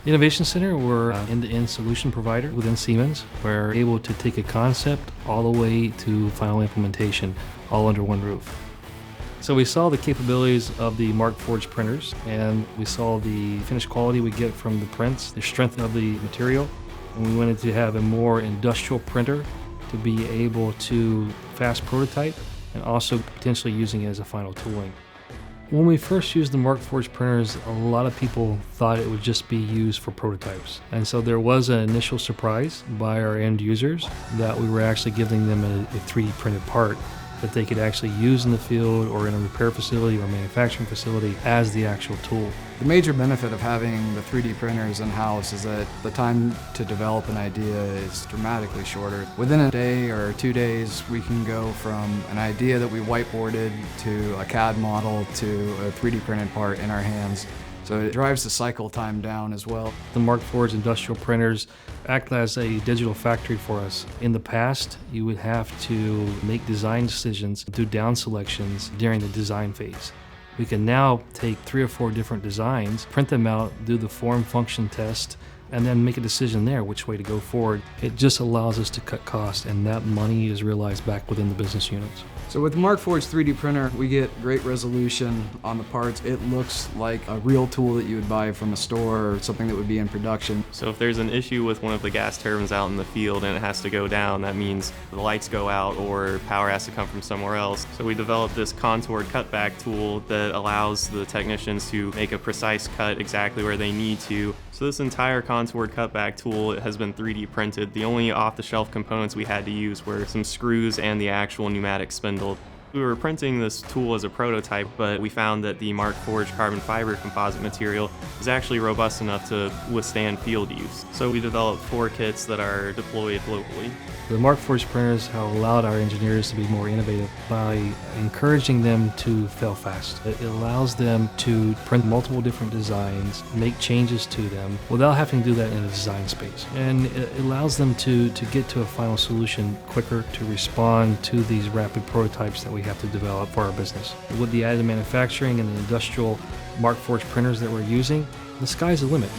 The Innovation Center, we're an end-to-end solution provider within Siemens. We're able to take a concept all the way to final implementation, all under one roof. So we saw the capabilities of the Markforged printers, and we saw the finished quality we get from the prints, the strength of the material, and we wanted to have a more industrial printer to be able to fast prototype and also potentially using it as a final tooling. When we first used the Markforged printers, a lot of people thought it would just be used for prototypes. And so there was an initial surprise by our end users that we were actually giving them a 3D printed part that they could actually use in the field or in a repair facility or manufacturing facility as the actual tool. The major benefit of having the 3D printers in-house is that the time to develop an idea is dramatically shorter. Within a day or 2 days, we can go from an idea that we whiteboarded to a CAD model to a 3D printed part in our hands. So it drives the cycle time down as well. The Markforged industrial printers act as a digital factory for us. In the past, you would have to make design decisions, do down selections during the design phase. We can now take 3 or 4 different designs, print them out, do the form function test, and then make a decision there which way to go forward. It just allows us to cut costs, and that money is realized back within the business units. So with the Markforged 3D printer, we get great resolution on the parts. It looks like a real tool that you would buy from a store or something that would be in production. So if there's an issue with one of the gas turbines out in the field and it has to go down, that means the lights go out or power has to come from somewhere else. So we developed this contoured cutback tool that allows the technicians to make a precise cut exactly where they need to. So this entire contoured cutback tool has been 3D printed. The only off-the-shelf components we had to use were some screws and the actual pneumatic spindle. We were printing this tool as a prototype, but we found that the Markforged carbon fiber composite material is actually robust enough to withstand field use. So we developed 4 kits that are deployed locally. The Markforged printers have allowed our engineers to be more innovative by encouraging them to fail fast. It allows them to print multiple different designs, make changes to them without having to do that in a design space. And it allows them to get to a final solution quicker, to respond to these rapid prototypes that we have to develop for our business. With the additive manufacturing and the industrial Markforged printers that we're using, the sky's the limit.